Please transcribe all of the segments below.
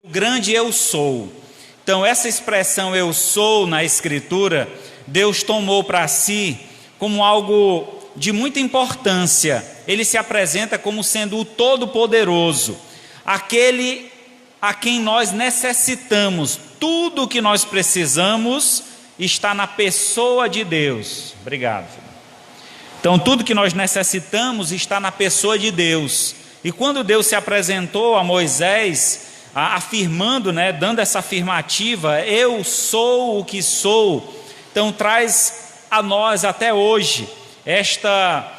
O grande eu sou. Então essa expressão eu sou na Escritura, Deus tomou para si como algo de muita importância. Ele se apresenta como sendo o Todo-Poderoso, aquele a quem nós necessitamos. Tudo o que nós precisamos está na pessoa de Deus. Obrigado. Então tudo que nós necessitamos está na pessoa de Deus. E quando Deus se apresentou a Moisés, afirmando, dando essa afirmativa, eu sou o que sou, então traz a nós até hoje esta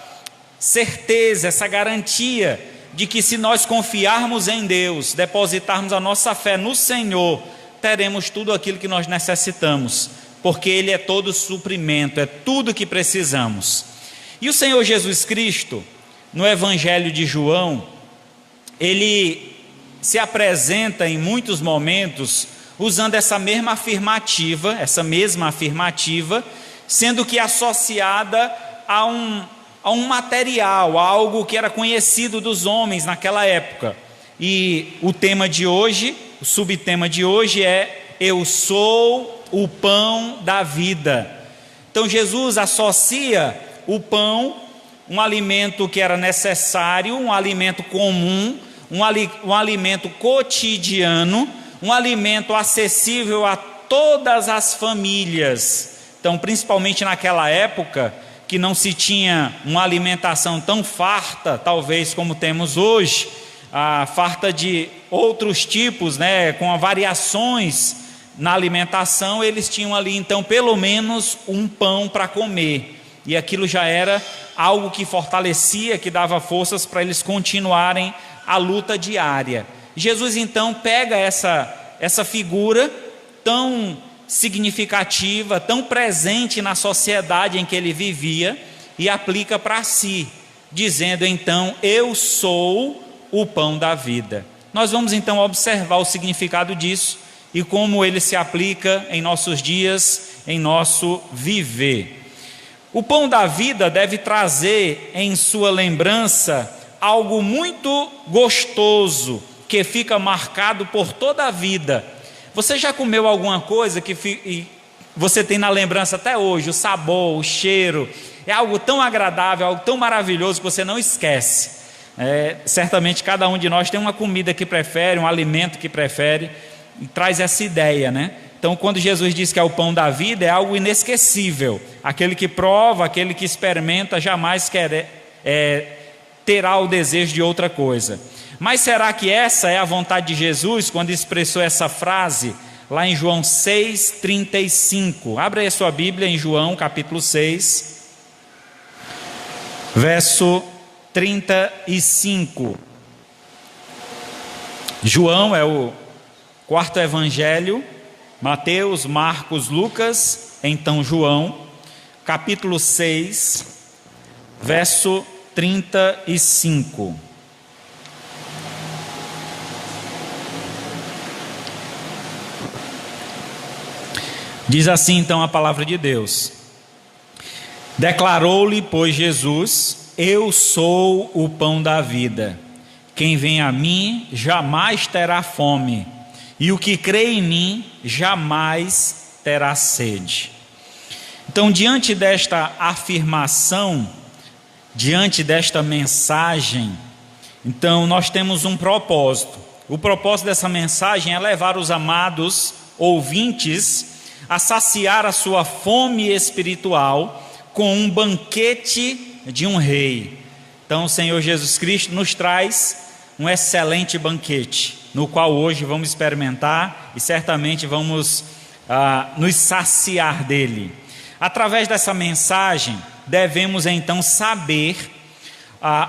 certeza, essa garantia de que se nós confiarmos em Deus, depositarmos a nossa fé no Senhor, teremos tudo aquilo que nós necessitamos, porque Ele é todo suprimento, é tudo que precisamos. E o Senhor Jesus Cristo, no Evangelho de João, Ele se apresenta em muitos momentos usando essa mesma afirmativa, sendo que associada a um material, a algo que era conhecido dos homens naquela época. E o tema de hoje, o subtema de hoje é: eu sou o pão da vida. Então Jesus associa o pão, um alimento que era necessário, um alimento comum, um alimento cotidiano, um alimento acessível a todas as famílias. Então, principalmente naquela época, que não se tinha uma alimentação tão farta, talvez como temos hoje, farta de outros tipos, com variações na alimentação, eles tinham ali então pelo menos um pão para comer, e aquilo já era algo que fortalecia, que dava forças para eles continuarem a luta diária. Jesus então pega essa figura tão significativa, tão presente na sociedade em que ele vivia, e aplica para si, dizendo então: eu sou o pão da vida. Nós vamos então observar o significado disso e como ele se aplica em nossos dias, em nosso viver. O pão da vida deve trazer em sua lembrança algo muito gostoso, que fica marcado por toda a vida. Você já comeu alguma coisa que você tem na lembrança até hoje? O sabor, o cheiro, é algo tão agradável, algo tão maravilhoso que você não esquece. Certamente cada um de nós tem uma comida que prefere, um alimento que prefere, e traz essa ideia, Então, quando Jesus diz que é o pão da vida, é algo inesquecível. Aquele que prova, aquele que experimenta, jamais terá o desejo de outra coisa. Mas será que essa é a vontade de Jesus quando expressou essa frase lá em João 6,35? Abra aí a sua Bíblia em João capítulo 6, verso 35. João é o quarto evangelho: Mateus, Marcos, Lucas, então João, capítulo 6, verso 35. Diz assim então a palavra de Deus: declarou-lhe, pois, Jesus: eu sou o pão da vida. Quem vem a mim jamais terá fome, e o que crê em mim jamais terá sede. Então, diante desta afirmação, diante desta mensagem, então nós temos um propósito. O propósito dessa mensagem é levar os amados ouvintes a saciar a sua fome espiritual com um banquete de um rei. Então o Senhor Jesus Cristo nos traz um excelente banquete, no qual hoje vamos experimentar e certamente vamos nos saciar dele. Através dessa mensagem, devemos então saber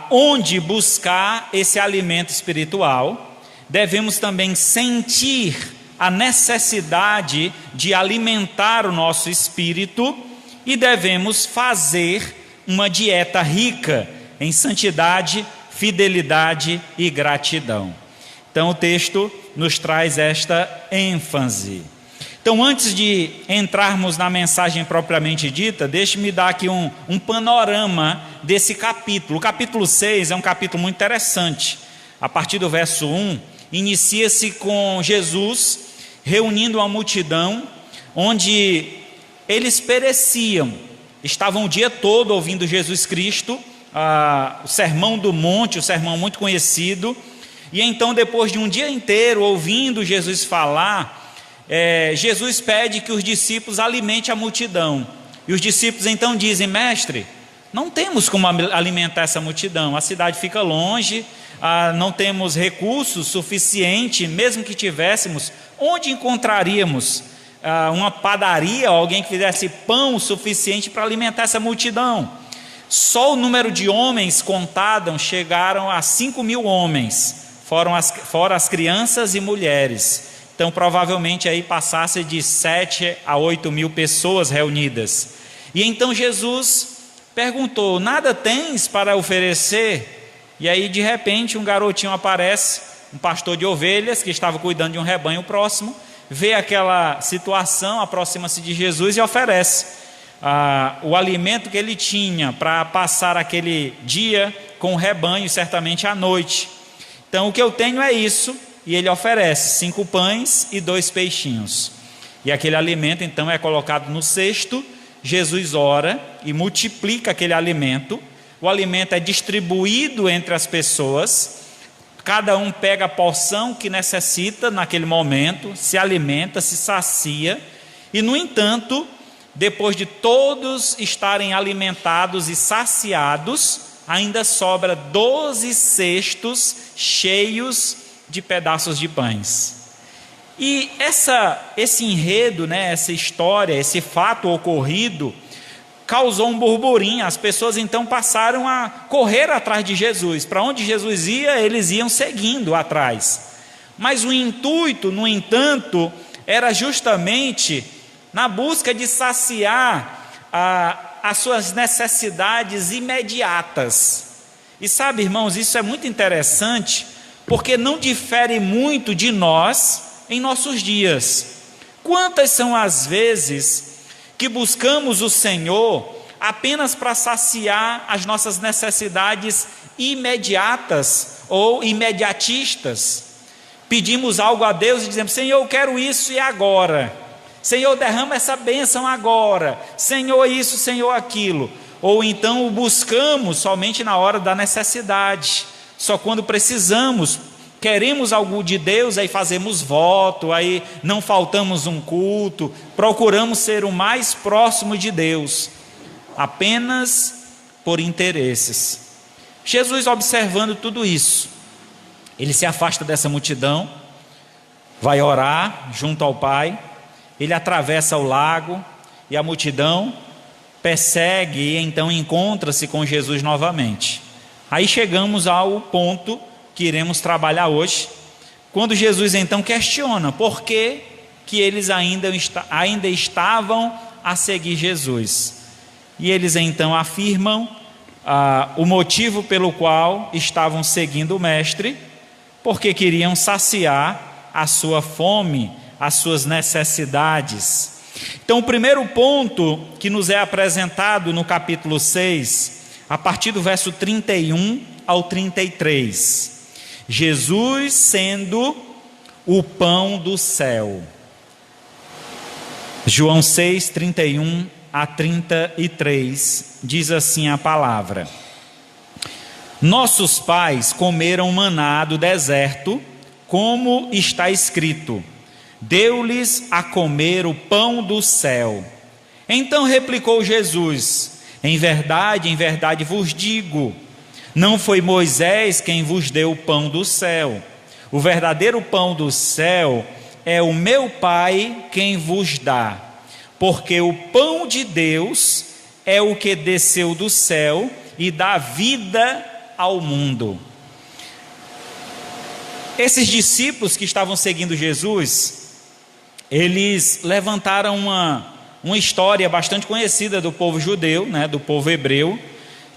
onde buscar esse alimento espiritual. Devemos também sentir a necessidade de alimentar o nosso espírito e devemos fazer uma dieta rica em santidade, fidelidade e gratidão. Então o texto nos traz esta ênfase. Então, antes de entrarmos na mensagem propriamente dita, deixe-me dar aqui um panorama desse capítulo. O capítulo 6 é um capítulo muito interessante. A partir do verso 1, inicia-se com Jesus reunindo uma multidão, onde eles pereciam, estavam o dia todo ouvindo Jesus Cristo, o Sermão do Monte, o sermão muito conhecido, e então depois de um dia inteiro ouvindo Jesus falar, Jesus pede que os discípulos alimentem a multidão, e os discípulos então dizem: mestre, não temos como alimentar essa multidão, a cidade fica longe, não temos recursos suficientes, mesmo que tivéssemos, onde encontraríamos uma padaria, alguém que fizesse pão suficiente para alimentar essa multidão? Só o número de homens contados chegaram a 5.000 homens, fora as crianças e mulheres. Então provavelmente aí passasse de 7 a 8.000 pessoas reunidas. E então Jesus perguntou: nada tens para oferecer? E aí de repente um garotinho aparece, um pastor de ovelhas que estava cuidando de um rebanho próximo, vê aquela situação, aproxima-se de Jesus e oferece o alimento que ele tinha para passar aquele dia com o rebanho, certamente à noite. Então o que eu tenho é isso, e ele oferece 5 pães e 2 peixinhos, e aquele alimento então é colocado no cesto. Jesus ora e multiplica aquele alimento, o alimento é distribuído entre as pessoas, cada um pega a porção que necessita naquele momento, se alimenta, se sacia, e no entanto, depois de todos estarem alimentados e saciados, ainda sobra 12 cestos cheios de pedaços de pães. E esse enredo, essa história, esse fato ocorrido, causou um burburinho. As pessoas então passaram a correr atrás de Jesus. Para onde Jesus ia, eles iam seguindo atrás. Mas o intuito, no entanto, era justamente na busca de saciar as suas necessidades imediatas. E sabe, irmãos, isso é muito interessante, porque não difere muito de nós em nossos dias. Quantas são as vezes que buscamos o Senhor apenas para saciar as nossas necessidades imediatas ou imediatistas? Pedimos algo a Deus e dizemos: Senhor, eu quero isso e agora. Senhor, derrama essa bênção agora. Senhor, isso, Senhor, aquilo. Ou então o buscamos somente na hora da necessidade, só quando precisamos. Queremos algo de Deus, aí fazemos voto, aí não faltamos um culto, procuramos ser o mais próximo de Deus, apenas por interesses. Jesus, observando tudo isso, ele se afasta dessa multidão, vai orar junto ao Pai, ele atravessa o lago e a multidão persegue e então encontra-se com Jesus novamente. Aí chegamos ao ponto que iremos trabalhar hoje, quando Jesus então questiona por que eles ainda estavam a seguir Jesus. E eles então afirmam o motivo pelo qual estavam seguindo o Mestre, porque queriam saciar a sua fome, as suas necessidades. Então o primeiro ponto que nos é apresentado no capítulo 6, a partir do verso 31 ao 33, Jesus sendo o pão do céu. João 6, 31 a 33, diz assim a palavra: nossos pais comeram maná do deserto, como está escrito: deu-lhes a comer o pão do céu. Então replicou Jesus: em verdade vos digo, não foi Moisés quem vos deu o pão do céu. O verdadeiro pão do céu é o meu Pai quem vos dá. Porque o pão de Deus é o que desceu do céu e dá vida ao mundo. Esses discípulos que estavam seguindo Jesus, eles levantaram uma história bastante conhecida do povo judeu, do povo hebreu,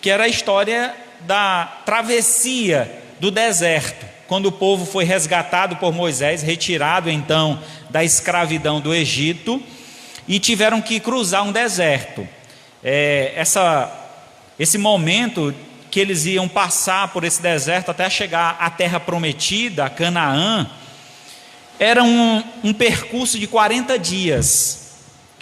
que era a história da travessia do deserto, quando o povo foi resgatado por Moisés, retirado então da escravidão do Egito, e tiveram que cruzar um deserto. Esse momento que eles iam passar por esse deserto até chegar à terra prometida, a Canaã, era um percurso de 40 dias.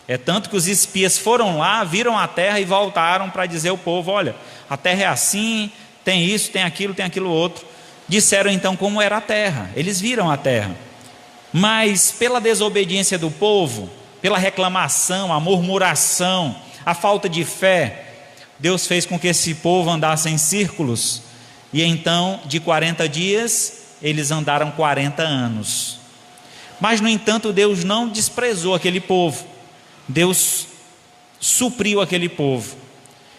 É tanto que os espias foram lá, viram a terra e voltaram para dizer ao povo: olha, a terra é assim, tem isso, tem aquilo outro. Disseram então como era a terra, eles viram a terra. Mas pela desobediência do povo, pela reclamação, a murmuração, a falta de fé, Deus fez com que esse povo andasse em círculos. E então, de 40 dias, eles andaram 40 anos. Mas, no entanto, Deus não desprezou aquele povo. Deus supriu aquele povo.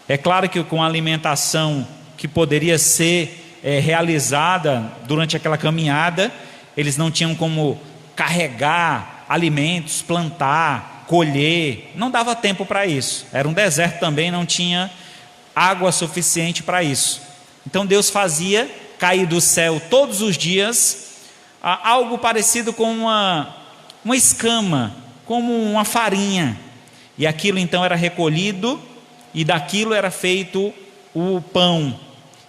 É claro que com a alimentação que poderia ser realizada durante aquela caminhada, eles não tinham como carregar alimentos, plantar, colher, não dava tempo para isso. Era um deserto também, não tinha água suficiente para isso. Então Deus fazia cair do céu todos os dias algo parecido com uma escama, como uma farinha, e aquilo então era recolhido e daquilo era feito o pão.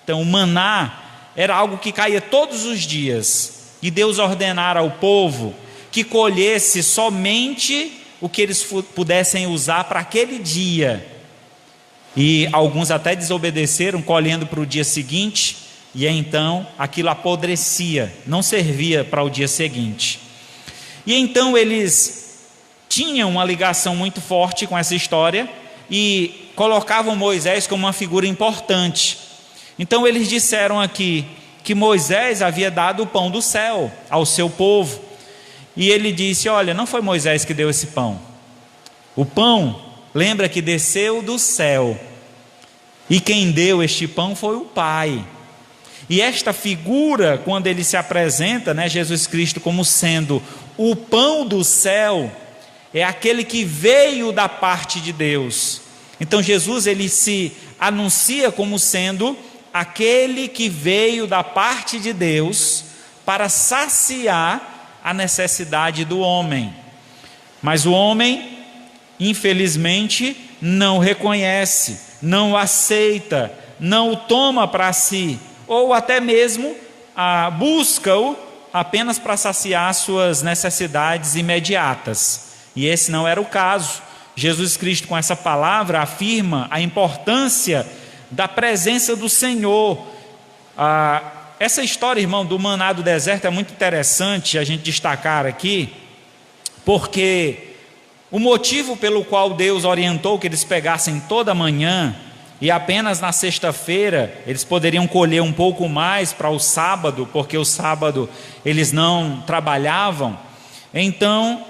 Então o maná era algo que caía todos os dias, e Deus ordenara ao povo que colhesse somente o que eles pudessem usar para aquele dia. E alguns até desobedeceram, colhendo para o dia seguinte, e então aquilo apodrecia, não servia para o dia seguinte. E então eles tinham uma ligação muito forte com essa história e colocavam Moisés como uma figura importante. Então eles disseram aqui que Moisés havia dado o pão do céu ao seu povo, e ele disse: olha, não foi Moisés que deu esse pão. O pão, lembra que desceu do céu, e quem deu este pão foi o Pai. E esta figura, quando ele se apresenta, Jesus Cristo, como sendo o pão do céu, é aquele que veio da parte de Deus. Então Jesus, ele se anuncia como sendo aquele que veio da parte de Deus para saciar a necessidade do homem. Mas o homem, infelizmente, não reconhece, não aceita, não o toma para si, ou até mesmo busca-o apenas para saciar suas necessidades imediatas. E esse não era o caso. Jesus Cristo, com essa palavra, afirma a importância da presença do Senhor. Essa história, irmão, do maná do deserto é muito interessante a gente destacar aqui, porque o motivo pelo qual Deus orientou que eles pegassem toda manhã e apenas na sexta-feira eles poderiam colher um pouco mais para o sábado, porque o sábado eles não trabalhavam. Então,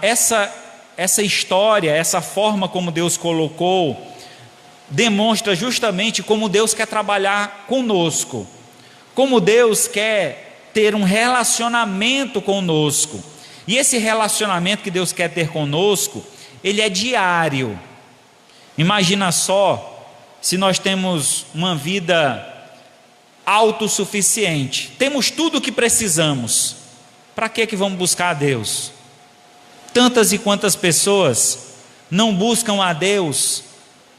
essa história, essa forma como Deus colocou, demonstra justamente como Deus quer trabalhar conosco, como Deus quer ter um relacionamento conosco. E esse relacionamento que Deus quer ter conosco, ele é diário. Imagina só, se nós temos uma vida autossuficiente, temos tudo o que precisamos, para que vamos buscar a Deus? Tantas e quantas pessoas não buscam a Deus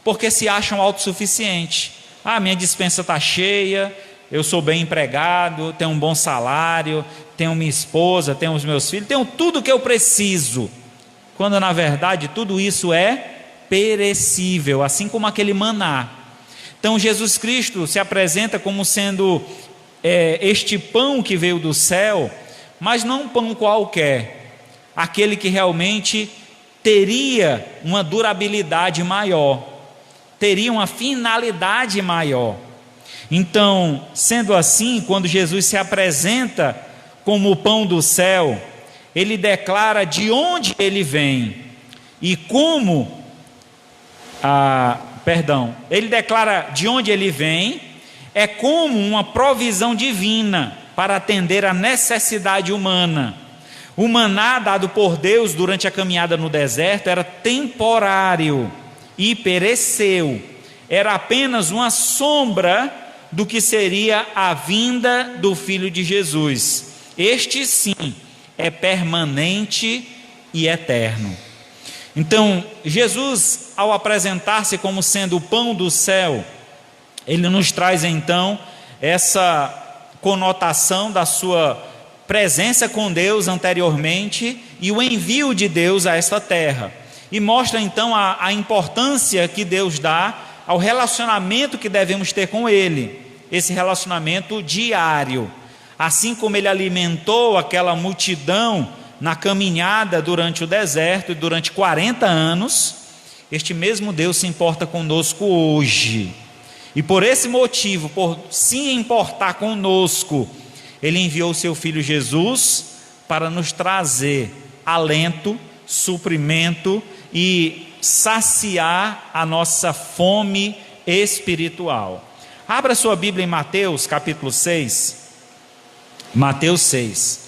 porque se acham autossuficientes. Minha despensa está cheia, eu sou bem empregado, tenho um bom salário, tenho minha esposa, tenho os meus filhos, tenho tudo o que eu preciso, quando na verdade tudo isso é perecível, assim como aquele maná. Então Jesus Cristo se apresenta como sendo este pão que veio do céu, mas não um pão qualquer, aquele que realmente teria uma durabilidade maior, teria uma finalidade maior. Então, sendo assim, quando Jesus se apresenta como o pão do céu, ele declara de onde ele vem e como, ele declara de onde ele vem, é como uma provisão divina para atender a necessidade humana. O maná dado por Deus durante a caminhada no deserto era temporário e pereceu, era apenas uma sombra do que seria a vinda do Filho de Jesus. Este sim é permanente e eterno. Então, Jesus, ao apresentar-se como sendo o pão do céu, ele nos traz então essa conotação da sua presença com Deus anteriormente e o envio de Deus a esta terra. E mostra então a importância que Deus dá ao relacionamento que devemos ter com Ele, esse relacionamento diário. Assim como Ele alimentou aquela multidão na caminhada durante o deserto e durante 40 anos, este mesmo Deus se importa conosco hoje. E por esse motivo, por se importar conosco, Ele enviou o seu Filho Jesus para nos trazer alento, suprimento e saciar a nossa fome espiritual. Abra sua Bíblia em Mateus capítulo 6. Mateus 6.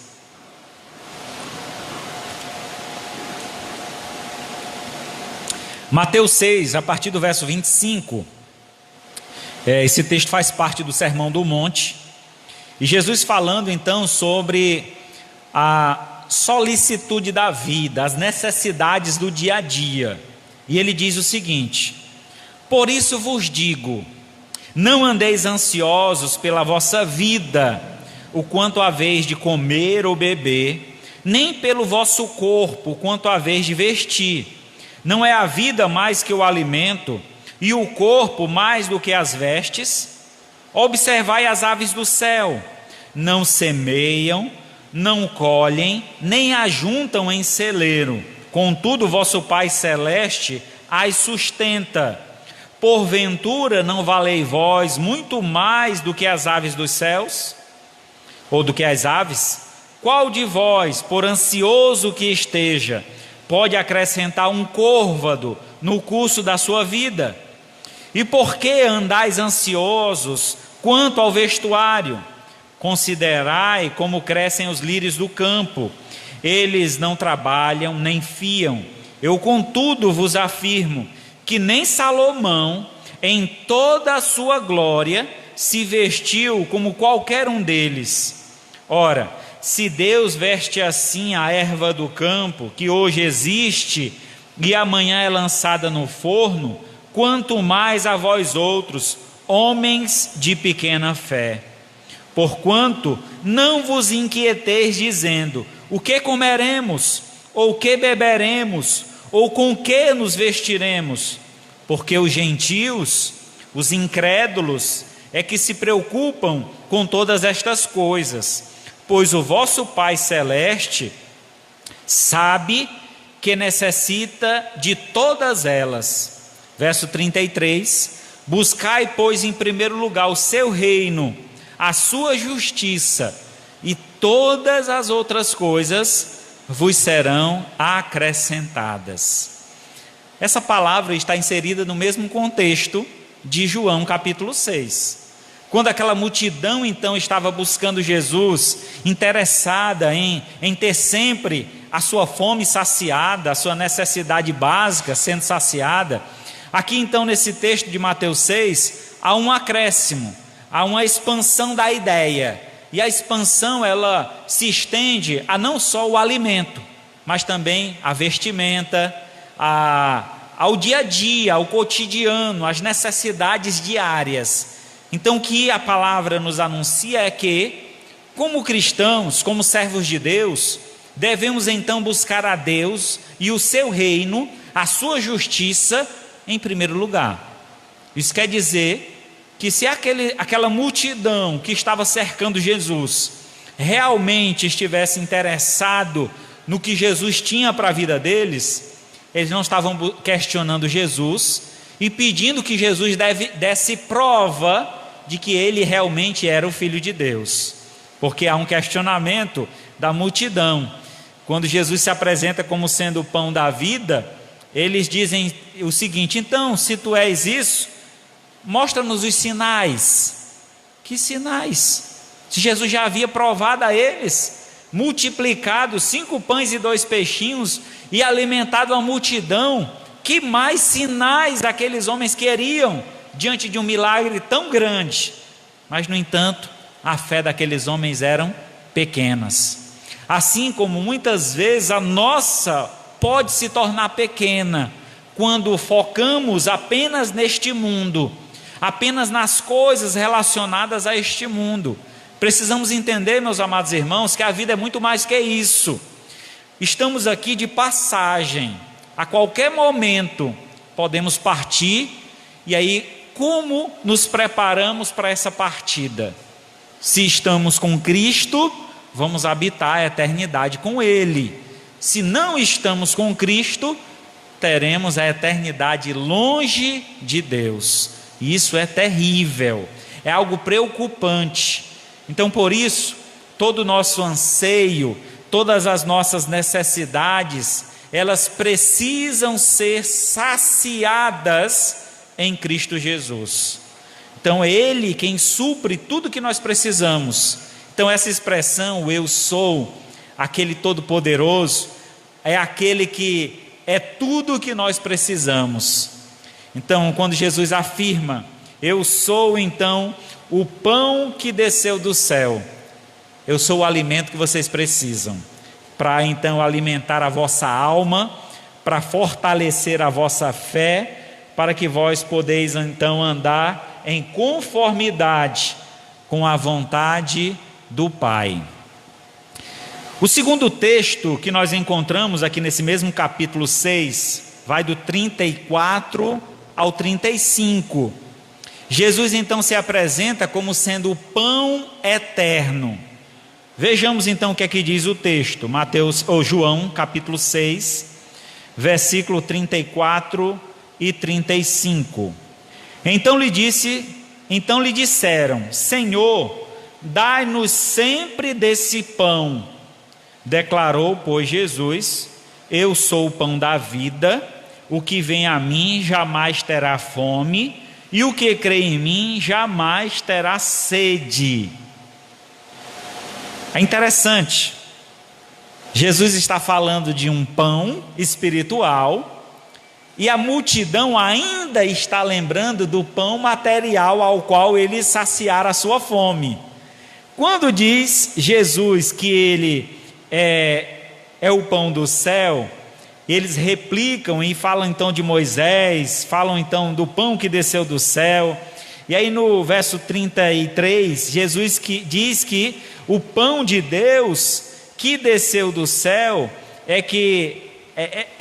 Mateus 6, a partir do verso 25. Esse texto faz parte do Sermão do Monte. E Jesus falando então sobre a solicitude da vida, as necessidades do dia a dia. E ele diz o seguinte: por isso vos digo, não andeis ansiosos pela vossa vida, o quanto haveis de comer ou beber, nem pelo vosso corpo, o quanto haveis de vestir. Não é a vida mais que o alimento, e o corpo mais do que as vestes? Observai as aves do céu, não semeiam, não colhem, nem ajuntam em celeiro, contudo vosso Pai Celeste as sustenta. Porventura não valei vós muito mais do que as aves dos céus? Ou do que as aves? Qual de vós, por ansioso que esteja, pode acrescentar um côvado no curso da sua vida? E por que andais ansiosos quanto ao vestuário? Considerai como crescem os lírios do campo, eles não trabalham nem fiam. Eu contudo vos afirmo que nem Salomão, em toda a sua glória, se vestiu como qualquer um deles. Ora, se Deus veste assim a erva do campo, que hoje existe e amanhã é lançada no forno, quanto mais a vós outros, homens de pequena fé. Porquanto não vos inquieteis dizendo, o que comeremos, ou o que beberemos, ou com que nos vestiremos? Porque os gentios, os incrédulos, é que se preocupam com todas estas coisas, pois o vosso Pai Celeste sabe que necessita de todas elas. Verso 33, buscai, pois, em primeiro lugar o seu reino, a sua justiça, e todas as outras coisas vos serão acrescentadas. Essa palavra está inserida no mesmo contexto de João capítulo 6. Quando aquela multidão então estava buscando Jesus, interessada em ter sempre a sua fome saciada, a sua necessidade básica sendo saciada, aqui então nesse texto de Mateus 6, há um acréscimo, há uma expansão da ideia, e a expansão ela se estende a não só o alimento, mas também a vestimenta, ao dia a dia, ao cotidiano, às necessidades diárias. Então o que a palavra nos anuncia é que, como cristãos, como servos de Deus, devemos então buscar a Deus e o seu reino, a sua justiça em primeiro lugar. Isso quer dizer que se aquela multidão que estava cercando Jesus realmente estivesse interessado no que Jesus tinha para a vida deles, eles não estavam questionando Jesus e pedindo que Jesus desse prova de que ele realmente era o Filho de Deus, porque há um questionamento da multidão. Quando Jesus se apresenta como sendo o pão da vida, eles dizem o seguinte: então, se tu és isso, mostra-nos os sinais. Que sinais? Se Jesus já havia provado a eles, multiplicado 5 pães e 2 peixinhos e alimentado a multidão, que mais sinais aqueles homens queriam diante de um milagre tão grande? Mas no entanto, a fé daqueles homens eram pequenas. Assim como muitas vezes a nossa pode se tornar pequena quando focamos apenas neste mundo, apenas nas coisas relacionadas a este mundo. Precisamos entender, meus amados irmãos, que a vida é muito mais que isso. Estamos aqui de passagem. A qualquer momento podemos partir. E aí, como nos preparamos para essa partida? Se estamos com Cristo, vamos habitar a eternidade com Ele. Se não estamos com Cristo, teremos a eternidade longe de Deus. E isso é terrível, é algo preocupante. Então, por isso, todo o nosso anseio, todas as nossas necessidades, elas precisam ser saciadas em Cristo Jesus. Então, é Ele quem supre tudo que nós precisamos. Então, essa expressão, eu sou aquele todo-poderoso, é aquele que é tudo o que nós precisamos. Então, quando Jesus afirma, eu sou então o pão que desceu do céu, eu sou o alimento que vocês precisam, para então alimentar a vossa alma, para fortalecer a vossa fé, para que vós podeis então andar em conformidade com a vontade do Pai. O segundo texto que nós encontramos aqui nesse mesmo capítulo 6, vai do 34 ao 35. Jesus então se apresenta como sendo o pão eterno. Vejamos então o que é que diz o texto, João capítulo 6, versículo 34 e 35. Então lhe disseram, Senhor, dai-nos sempre desse pão. Declarou, pois, Jesus, eu sou o pão da vida, o que vem a mim jamais terá fome, e o que crê em mim jamais terá sede. É interessante, Jesus está falando de um pão espiritual, e a multidão ainda está lembrando do pão material ao qual ele saciara a sua fome. Quando diz Jesus que ele é o pão do céu, eles replicam e falam então de Moisés, falam então do pão que desceu do céu. E aí no verso 33, Jesus diz que o pão de Deus que desceu do céu é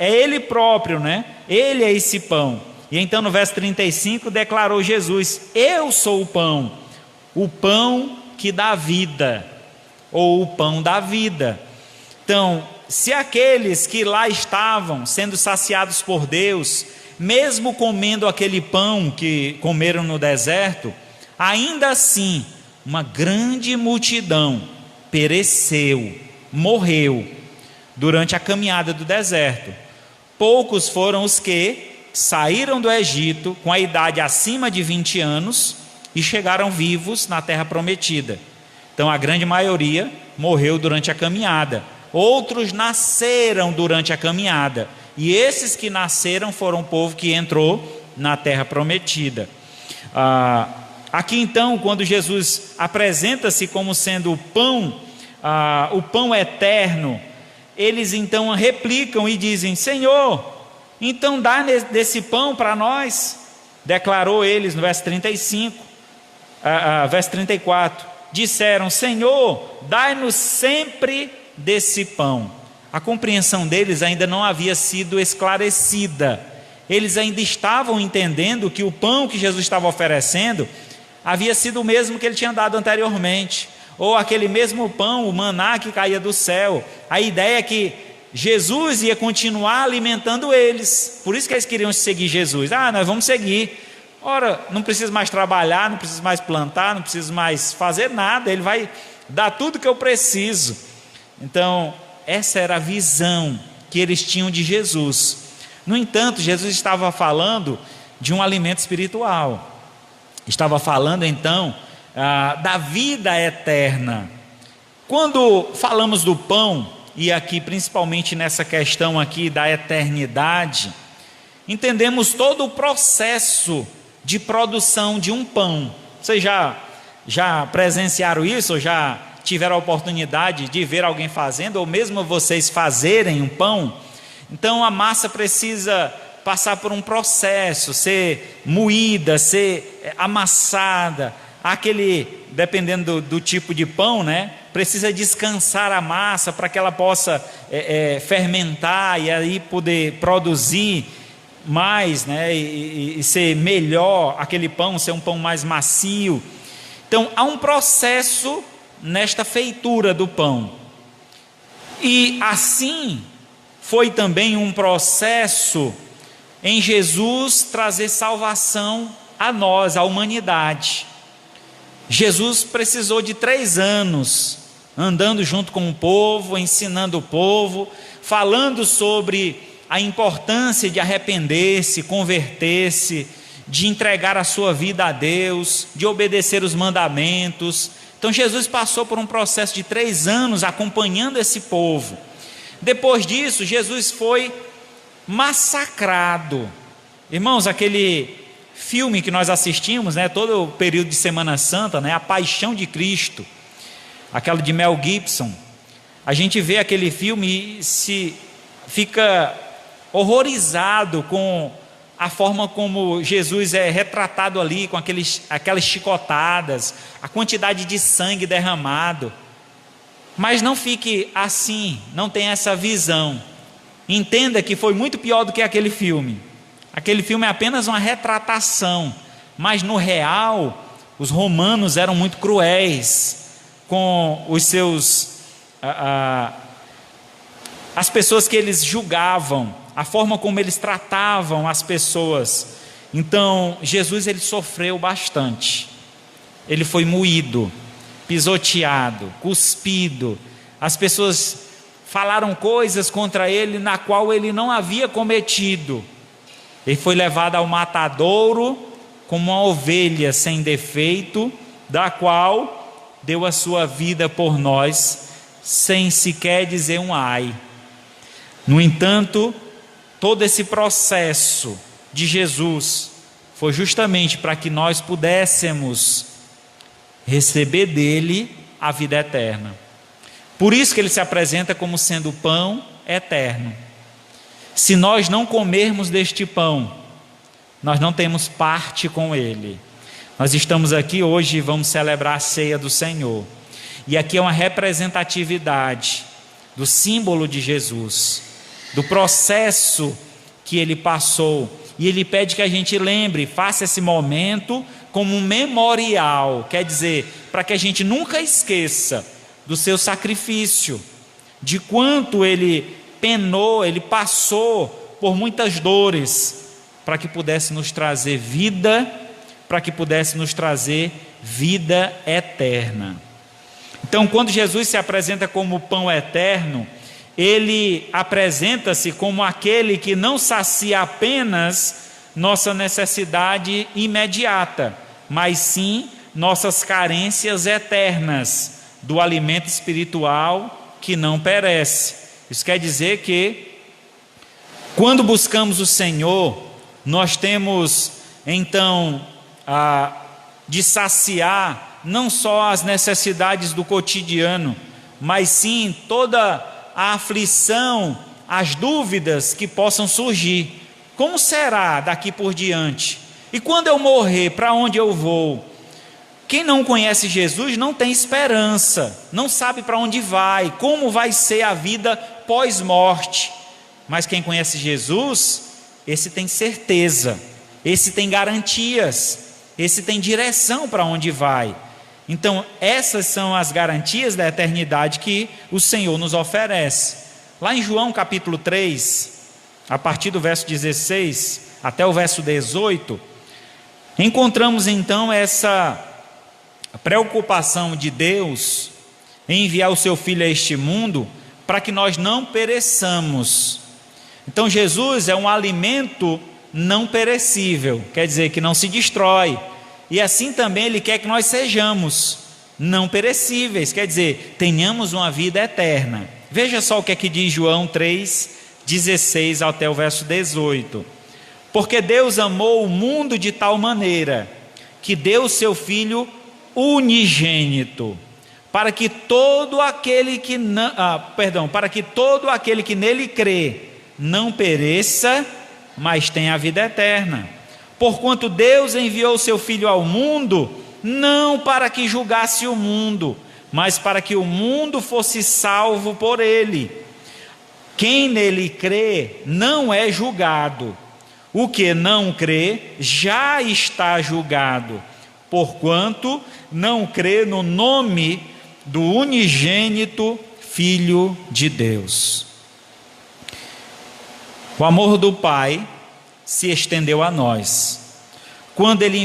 Ele próprio, né? Ele é esse pão. E então no verso 35 declarou Jesus, eu sou o pão que dá vida, ou o pão da vida. Então, se aqueles que lá estavam sendo saciados por Deus, mesmo comendo aquele pão que comeram no deserto, ainda assim, uma grande multidão pereceu, morreu, durante a caminhada do deserto. Poucos foram os que saíram do Egito com a idade acima de 20 anos e chegaram vivos na terra prometida. Então, a grande maioria morreu durante a caminhada. Outros nasceram durante a caminhada, e esses que nasceram foram o povo que entrou na terra prometida. Aqui então, quando Jesus apresenta-se como sendo o pão eterno, eles então replicam e dizem, Senhor, então dá desse pão para nós. Declarou eles no verso 35, verso 34, disseram, Senhor, dai-nos sempre desse pão. A compreensão deles ainda não havia sido esclarecida. Eles ainda estavam entendendo que o pão que Jesus estava oferecendo havia sido o mesmo que ele tinha dado anteriormente, ou aquele mesmo pão, o maná que caía do céu. A ideia é que Jesus ia continuar alimentando eles, por isso que eles queriam seguir Jesus. Nós vamos seguir, ora, não preciso mais trabalhar, não preciso mais plantar, não preciso mais fazer nada, ele vai dar tudo que eu preciso. Então, essa era a visão que eles tinham de Jesus. No entanto, Jesus estava falando de um alimento espiritual, estava falando então da vida eterna. Quando falamos do pão, e aqui principalmente nessa questão aqui da eternidade, entendemos todo o processo de produção de um pão. Vocês já presenciaram isso, ou já tiveram a oportunidade de ver alguém fazendo, ou mesmo vocês fazerem um pão? Então a massa precisa passar por um processo, ser moída, ser amassada. Dependendo do tipo de pão, né? Precisa descansar a massa para que ela possa fermentar e aí poder produzir mais, né? E ser melhor aquele pão, ser um pão mais macio. Então há um processo nesta feitura do pão. E assim foi também um processo em Jesus trazer salvação a nós, à humanidade. Jesus precisou de 3 anos andando junto com o povo, ensinando o povo, falando sobre a importância de arrepender-se, converter-se, de entregar a sua vida a Deus, de obedecer os mandamentos. Então Jesus passou por um processo de 3 anos acompanhando esse povo. Depois disso, Jesus foi massacrado. Irmãos, aquele filme que nós assistimos, né, todo o período de Semana Santa, né, A Paixão de Cristo, aquela de Mel Gibson, a gente vê aquele filme e se fica horrorizado com a forma como Jesus é retratado ali, com aquelas chicotadas, a quantidade de sangue derramado. Mas não fique assim, não tenha essa visão. Entenda que foi muito pior do que aquele filme. Aquele filme é apenas uma retratação, mas no real, os romanos eram muito cruéis com os seus, as pessoas que eles julgavam, a forma como eles tratavam as pessoas. Então, Jesus ele sofreu bastante. Ele foi moído, pisoteado, cuspido. As pessoas falaram coisas contra ele na qual ele não havia cometido. Ele foi levado ao matadouro como uma ovelha sem defeito, da qual deu a sua vida por nós, sem sequer dizer um ai. No entanto, todo esse processo de Jesus foi justamente para que nós pudéssemos receber dele a vida eterna. Por isso que ele se apresenta como sendo o pão eterno. Se nós não comermos deste pão, nós não temos parte com ele. Nós estamos aqui hoje e vamos celebrar a ceia do Senhor. E aqui é uma representatividade do símbolo de Jesus, do processo que ele passou. E ele pede que a gente lembre, faça esse momento como um memorial, quer dizer, para que a gente nunca esqueça do seu sacrifício, de quanto ele penou, ele passou por muitas dores, para que pudesse nos trazer vida, para que pudesse nos trazer vida eterna. Então, quando Jesus se apresenta como o pão eterno, ele apresenta-se como aquele que não sacia apenas nossa necessidade imediata, mas sim nossas carências eternas do alimento espiritual que não perece. Isso quer dizer que quando buscamos o Senhor, nós temos então de saciar não só as necessidades do cotidiano, mas sim toda a aflição, as dúvidas que possam surgir. Como será daqui por diante? E quando eu morrer, para onde eu vou? Quem não conhece Jesus não tem esperança, não sabe para onde vai, como vai ser a vida pós-morte. Mas quem conhece Jesus, esse tem certeza, esse tem garantias, esse tem direção para onde vai. Então essas são as garantias da eternidade que o Senhor nos oferece. Lá em João capítulo 3, a partir do verso 16 até o verso 18, encontramos então essa preocupação de Deus em enviar o seu Filho a este mundo para que nós não pereçamos. Então Jesus é um alimento não perecível, quer dizer que não se destrói, e assim também ele quer que nós sejamos não perecíveis, quer dizer, tenhamos uma vida eterna. Veja só o que é que diz João 3:16 até o verso 18. Porque Deus amou o mundo de tal maneira que deu o seu Filho unigênito, para que todo aquele que nele crê não pereça, mas têm a vida eterna. Porquanto Deus enviou seu Filho ao mundo, não para que julgasse o mundo, mas para que o mundo fosse salvo por ele. Quem nele crê não é julgado. O que não crê já está julgado, porquanto não crê no nome do unigênito Filho de Deus. O amor do Pai se estendeu a nós, quando Ele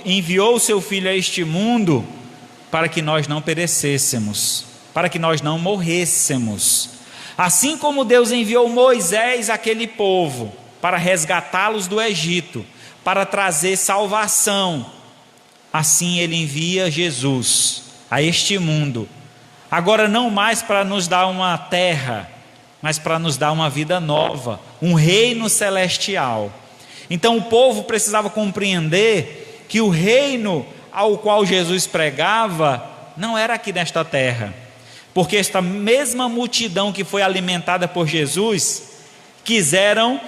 enviou o seu Filho a este mundo, para que nós não perecêssemos, para que nós não morrêssemos. Assim como Deus enviou Moisés àquele povo, para resgatá-los do Egito, para trazer salvação, assim Ele envia Jesus a este mundo, agora não mais para nos dar uma terra, mas para nos dar uma vida nova, um reino celestial. Então o povo precisava compreender que o reino ao qual Jesus pregava não era aqui nesta terra, porque esta mesma multidão que foi alimentada por Jesus quiseram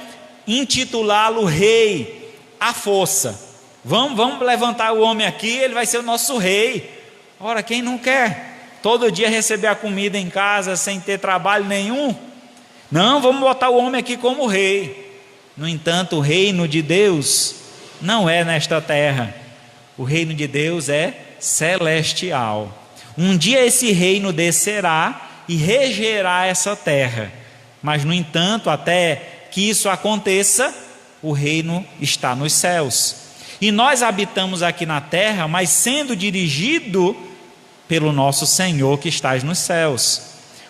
intitulá-lo rei à força. Vamos levantar o homem aqui, ele vai ser o nosso rei. Ora, quem não quer todo dia receber a comida em casa sem ter trabalho nenhum? Não, vamos botar o homem aqui como rei. No entanto, o reino de Deus não é nesta terra. O reino de Deus é celestial. Um dia esse reino descerá e regerá essa terra. Mas, no entanto, até que isso aconteça, o reino está nos céus. E nós habitamos aqui na terra, mas sendo dirigido pelo nosso Senhor que está nos céus.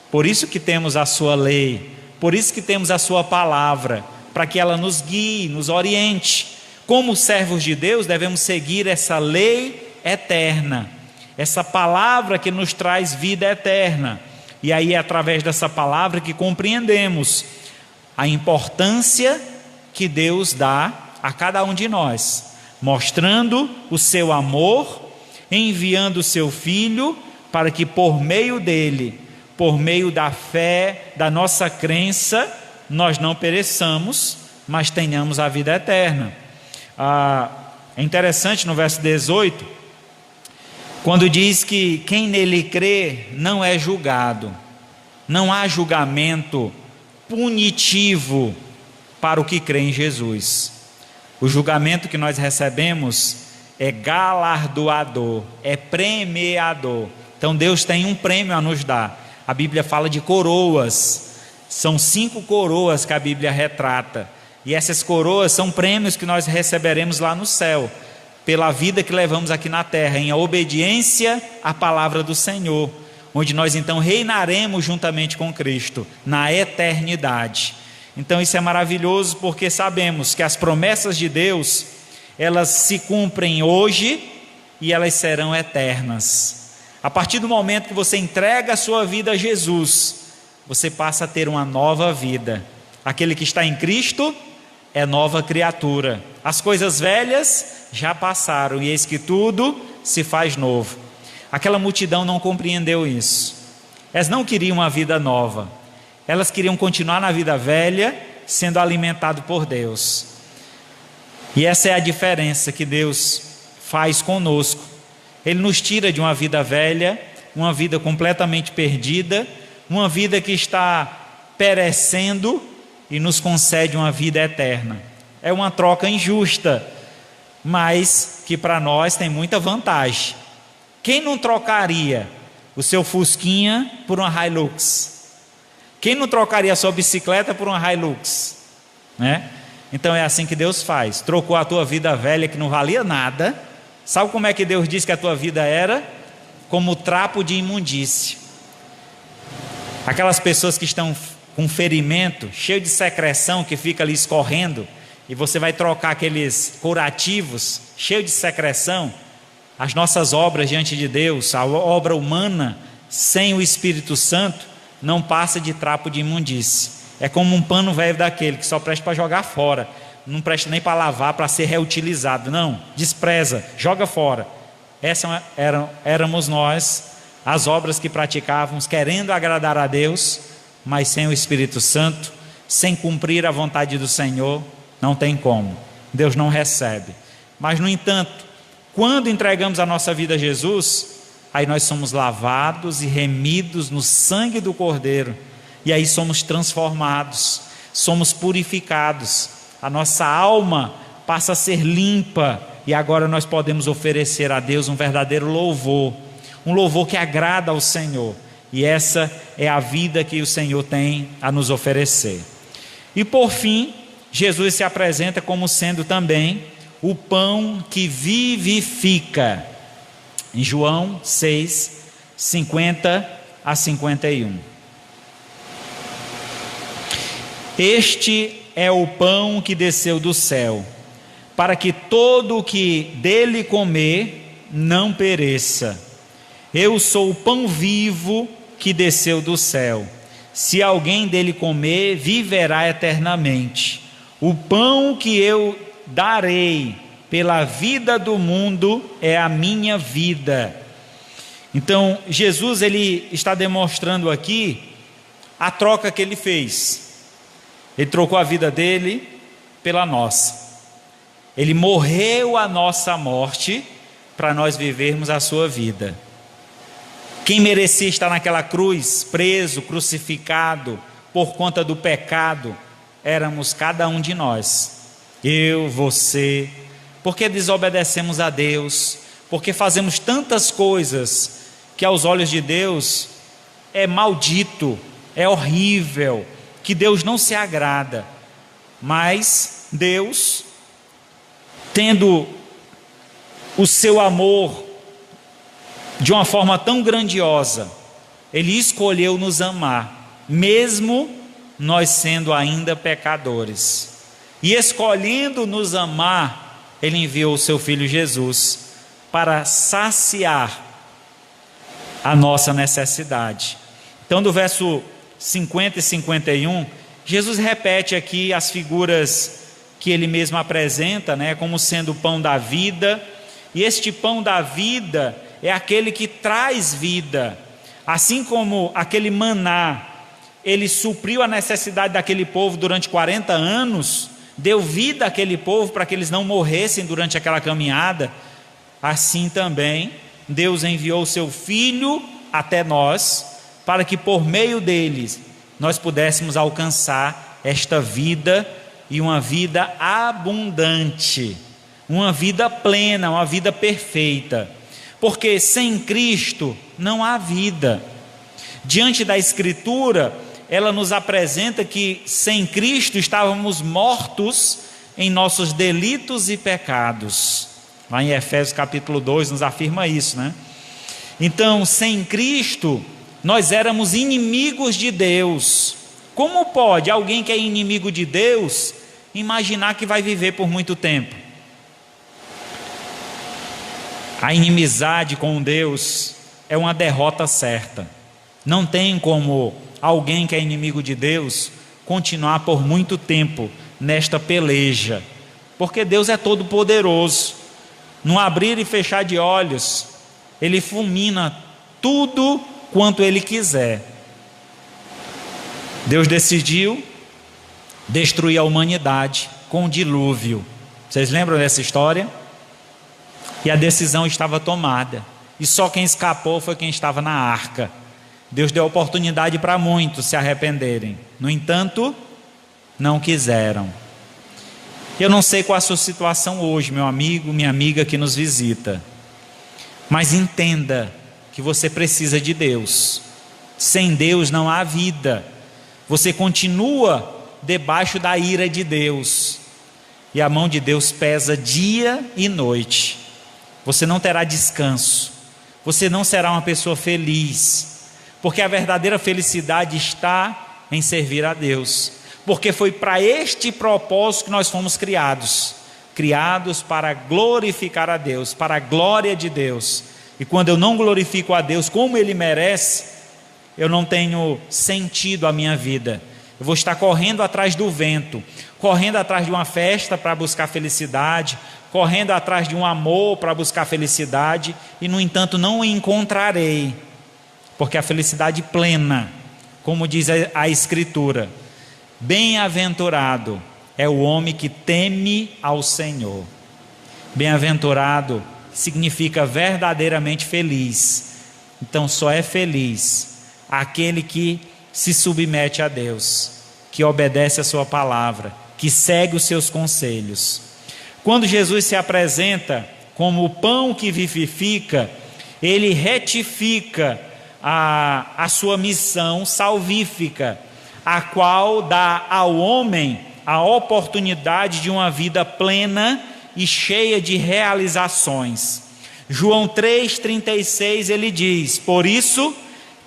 Por isso que temos a sua lei, por isso que temos a sua palavra, para que ela nos guie, nos oriente. Como servos de Deus, devemos seguir essa lei eterna, essa palavra que nos traz vida eterna. E aí é através dessa palavra que compreendemos a importância que Deus dá a cada um de nós, mostrando o seu amor, enviando o seu Filho, para que por meio dele, por meio da fé, da nossa crença, nós não pereçamos, mas tenhamos a vida eterna. É interessante no verso 18, quando diz que quem nele crê não é julgado. Não há julgamento punitivo para o que crê em Jesus. O julgamento que nós recebemos é galardoador, é premiador. Então Deus tem um prêmio a nos dar. A Bíblia fala de coroas. São 5 coroas que a Bíblia retrata. E essas coroas são prêmios que nós receberemos lá no céu, pela vida que levamos aqui na terra, em obediência à palavra do Senhor, onde nós então reinaremos juntamente com Cristo, na eternidade. Então isso é maravilhoso, porque sabemos que as promessas de Deus, elas se cumprem hoje e elas serão eternas. A partir do momento que você entrega a sua vida a Jesus, você passa a ter uma nova vida. Aquele que está em Cristo é nova criatura. As coisas velhas já passaram e eis que tudo se faz novo. Aquela multidão não compreendeu isso. Elas não queriam uma vida nova. Elas queriam continuar na vida velha, sendo alimentado por Deus. E essa é a diferença que Deus faz conosco. Ele nos tira de uma vida velha, uma vida completamente perdida, uma vida que está perecendo, e nos concede uma vida eterna. É uma troca injusta, mas que para nós tem muita vantagem. Quem não trocaria o seu Fusquinha por uma Hilux? Quem não trocaria a sua bicicleta por uma Hilux? Né? Então é assim que Deus faz. Trocou a tua vida velha que não valia nada. Sabe como é que Deus diz que a tua vida era? Como trapo de imundície. Aquelas pessoas que estão com ferimento, cheio de secreção que fica ali escorrendo, e você vai trocar aqueles curativos, cheio de secreção. As nossas obras diante de Deus, a obra humana, sem o Espírito Santo, não passa de trapo de imundície. É como um pano velho daquele, que só presta para jogar fora, não presta nem para lavar, para ser reutilizado, não, despreza, joga fora. Essas éramos nós, as obras que praticávamos, querendo agradar a Deus, mas sem o Espírito Santo, sem cumprir a vontade do Senhor, Não tem como. Deus não recebe. Mas, no entanto, quando entregamos a nossa vida a Jesus, aí nós somos lavados e remidos no sangue do Cordeiro. E aí somos transformados, somos purificados. A nossa alma passa a ser limpa. E agora nós podemos oferecer a Deus um verdadeiro louvor. Um louvor que agrada ao Senhor. E essa é a vida que o Senhor tem a nos oferecer. E por fim, Jesus se apresenta como sendo também o pão que vivifica. Em João 6, 50 a 51. Este é o pão que desceu do céu, para que todo o que dele comer não pereça. Eu sou o pão vivo que desceu do céu. Se alguém dele comer, viverá eternamente. O pão que eu darei pela vida do mundo é a minha vida. Então, Jesus ele está demonstrando aqui a troca que ele fez. Ele trocou a vida dele pela nossa. Ele morreu a nossa morte para nós vivermos a sua vida. Quem merecia estar naquela cruz, preso, crucificado, por conta do pecado, éramos cada um de nós. Eu, você, porque desobedecemos a Deus, porque fazemos tantas coisas que aos olhos de Deus é maldito, é horrível, que Deus não se agrada. Mas Deus, tendo o seu amor de uma forma tão grandiosa, Ele escolheu nos amar, mesmo nós sendo ainda pecadores. E escolhendo nos amar, Ele enviou o seu Filho Jesus para saciar a nossa necessidade. Então, do verso 50 e 51, Jesus repete aqui as figuras que Ele mesmo apresenta, né, como sendo o pão da vida. E este pão da vida é aquele que traz vida. Assim como aquele maná, ele supriu a necessidade daquele povo durante 40 anos, deu vida àquele povo para que eles não morressem durante aquela caminhada, assim também Deus enviou o seu Filho até nós, para que por meio deles nós pudéssemos alcançar esta vida, e uma vida abundante, uma vida plena, uma vida perfeita. Porque sem Cristo não há vida. Diante da Escritura, ela nos apresenta que sem Cristo estávamos mortos em nossos delitos e pecados. Lá em Efésios capítulo 2 nos afirma isso, né? Então, sem Cristo, nós éramos inimigos de Deus. Como pode alguém que é inimigo de Deus imaginar que vai viver por muito tempo? A inimizade com Deus é uma derrota certa. Não tem como alguém que é inimigo de Deus continuar por muito tempo nesta peleja, porque Deus é todo poderoso. No abrir e fechar de olhos, Ele fulmina tudo quanto Ele quiser. Deus decidiu destruir a humanidade com o dilúvio. Vocês lembram dessa história? E a decisão estava tomada, e só quem escapou foi quem estava na arca. Deus deu oportunidade para muitos se arrependerem, no entanto, não quiseram. Eu não sei qual a sua situação hoje, meu amigo, minha amiga que nos visita, mas entenda que você precisa de Deus. Sem Deus não há vida. Você continua debaixo da ira de Deus, e a mão de Deus pesa dia e noite. Você não terá descanso, você não será uma pessoa feliz, porque a verdadeira felicidade está em servir a Deus, porque foi para este propósito que nós fomos criados para glorificar a Deus, para a glória de Deus. E quando eu não glorifico a Deus como Ele merece, eu não tenho sentido a minha vida. Eu vou estar correndo atrás do vento, correndo atrás de uma festa para buscar felicidade, correndo atrás de um amor para buscar felicidade, e no entanto não encontrarei, porque a felicidade plena, como diz a Escritura, bem-aventurado é o homem que teme ao Senhor. Bem-aventurado significa verdadeiramente feliz. Então só é feliz aquele que se submete a Deus, que obedece a sua palavra, que segue os seus conselhos. Quando Jesus se apresenta como o pão que vivifica, ele retifica a sua missão salvífica, a qual dá ao homem a oportunidade de uma vida plena e cheia de realizações. João 3,36 ele diz: por isso,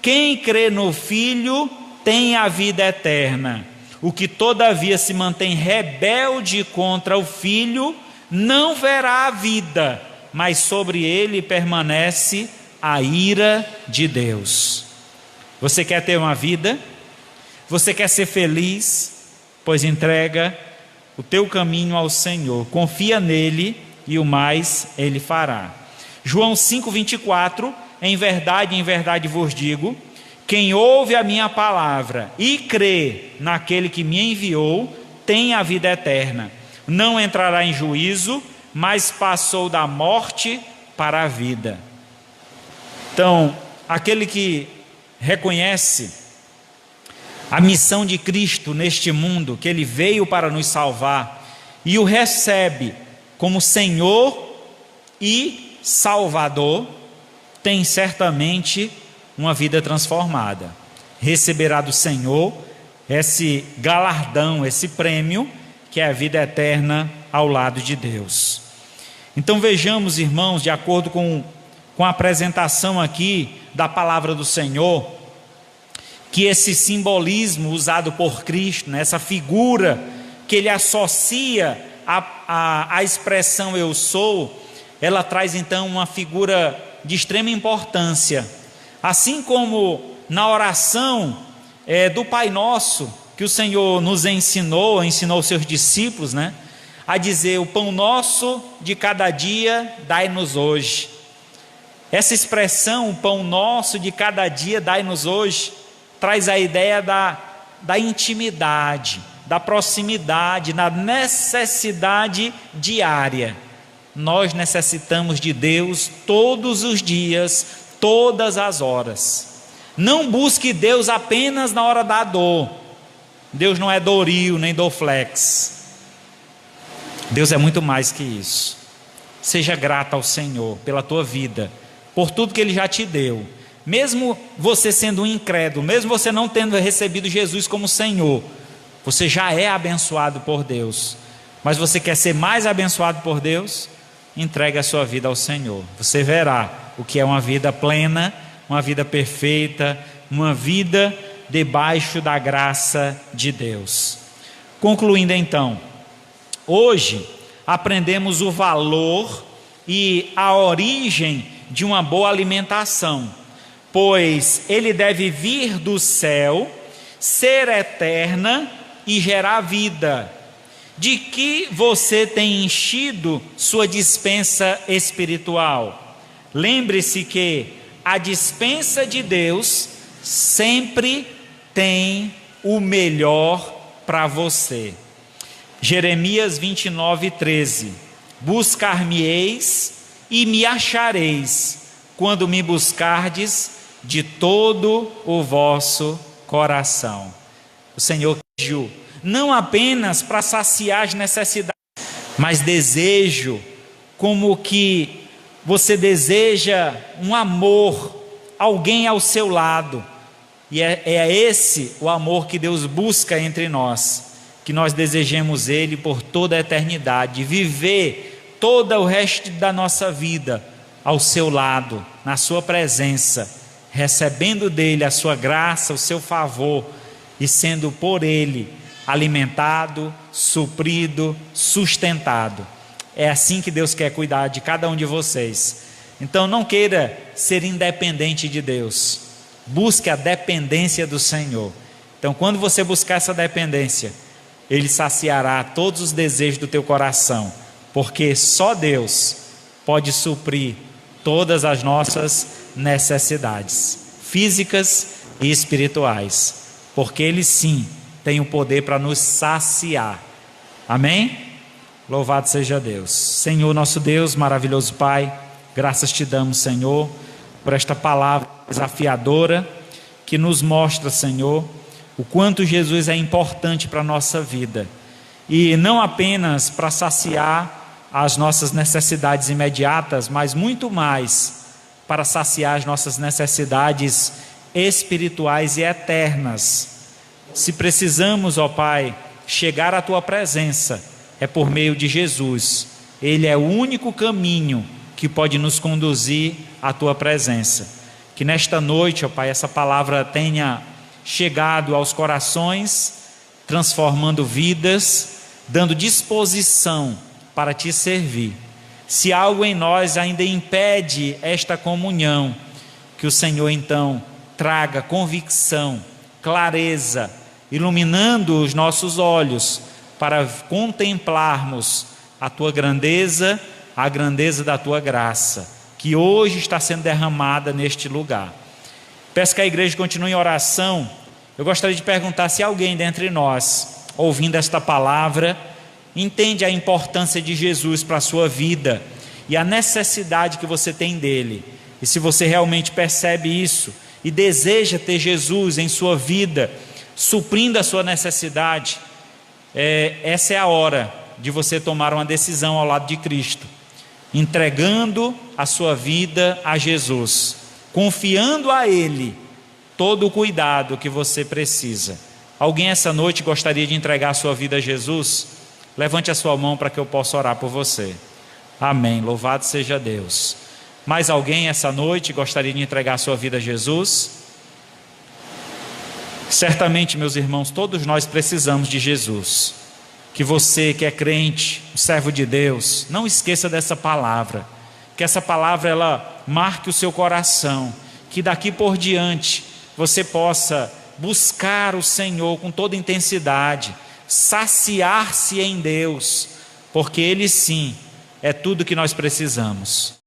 quem crê no Filho tem a vida eterna. O que todavia se mantém rebelde contra o Filho não verá a vida, mas sobre ele permanece a ira de Deus. Você quer ter uma vida? Você quer ser feliz? Pois entrega o teu caminho ao Senhor, confia nele e o mais ele fará. João 5,24, em verdade vos digo, quem ouve a minha palavra e crê naquele que me enviou, tem a vida eterna. Não entrará em juízo, mas passou da morte para a vida. Então, aquele que reconhece a missão de Cristo neste mundo, que ele veio para nos salvar, e o recebe como Senhor e Salvador, tem certamente uma vida transformada. Receberá do Senhor esse galardão, esse prêmio, que é a vida eterna ao lado de Deus. Então vejamos, irmãos, de acordo com a apresentação aqui da palavra do Senhor, que esse simbolismo usado por Cristo, essa figura que ele associa à expressão eu sou, ela traz então uma figura de extrema importância. Assim como na oração do Pai Nosso, que o Senhor nos ensinou aos seus discípulos, a dizer: o pão nosso de cada dia dai-nos hoje. Essa expressão, o pão nosso de cada dia dai-nos hoje, traz a ideia da intimidade, da proximidade, da necessidade diária. Nós necessitamos de Deus todos os dias, todas as horas. Não busque Deus apenas na hora da dor. Deus não é Doril nem Dorflex. Deus é muito mais que isso. Seja grato ao Senhor pela tua vida, por tudo que Ele já te deu. Mesmo você sendo um incrédulo, mesmo você não tendo recebido Jesus como Senhor, você já é abençoado por Deus. Mas você quer ser mais abençoado por Deus? Entregue a sua vida ao Senhor. Você verá o que é uma vida plena, uma vida perfeita, uma vida debaixo da graça de Deus. Concluindo então, hoje aprendemos o valor e a origem de uma boa alimentação, pois ele deve vir do céu, ser eterna e gerar vida. De que você tem enchido sua despensa espiritual? Lembre-se que a despensa de Deus sempre tem o melhor para você. Jeremias 29:13: buscar-me-eis e me achareis, quando me buscardes de todo o vosso coração. O Senhor pediu não apenas para saciar as necessidades, mas desejo, como que você deseja um amor, alguém ao seu lado, e é esse o amor que Deus busca entre nós, que nós desejemos Ele por toda a eternidade, viver todo o resto da nossa vida ao seu lado, na sua presença, recebendo dele a sua graça, o seu favor, e sendo por Ele alimentado, suprido, sustentado. É assim que Deus quer cuidar de cada um de vocês. Então não queira ser independente de Deus, busque a dependência do Senhor. Então quando você buscar essa dependência, Ele saciará todos os desejos do teu coração, porque só Deus pode suprir todas as nossas necessidades físicas e espirituais, porque Ele sim tem o poder para nos saciar. Amém? Louvado seja Deus. Senhor nosso Deus, maravilhoso Pai, graças te damos, Senhor, por esta palavra desafiadora que nos mostra, Senhor, o quanto Jesus é importante para a nossa vida. E não apenas para saciar as nossas necessidades imediatas, mas muito mais para saciar as nossas necessidades espirituais e eternas. Se precisamos, ó Pai, chegar à Tua presença, é por meio de Jesus. Ele é o único caminho que pode nos conduzir à Tua presença. Que nesta noite, ó Pai, essa palavra tenha chegado aos corações, transformando vidas, dando disposição para Te servir. Se algo em nós ainda impede esta comunhão, que o Senhor então traga convicção, clareza, iluminando os nossos olhos para contemplarmos a Tua grandeza, a grandeza da Tua graça, que hoje está sendo derramada neste lugar. Peço que a igreja continue em oração. Eu gostaria de perguntar se alguém dentre nós, ouvindo esta palavra, entende a importância de Jesus para a sua vida e a necessidade que você tem dele. E se você realmente percebe isso e deseja ter Jesus em sua vida, suprindo a sua necessidade, essa é a hora de você tomar uma decisão ao lado de Cristo, entregando a sua vida a Jesus, confiando a Ele todo o cuidado que você precisa. Alguém essa noite gostaria de entregar a sua vida a Jesus? Levante a sua mão para que eu possa orar por você. Amém, louvado seja Deus. Mais alguém essa noite gostaria de entregar a sua vida a Jesus? Certamente, meus irmãos, todos nós precisamos de Jesus. Que você que é crente, servo de Deus, não esqueça dessa palavra. Que essa palavra ela marque o seu coração. Que daqui por diante você possa buscar o Senhor com toda intensidade, saciar-se em Deus, porque Ele sim é tudo que nós precisamos.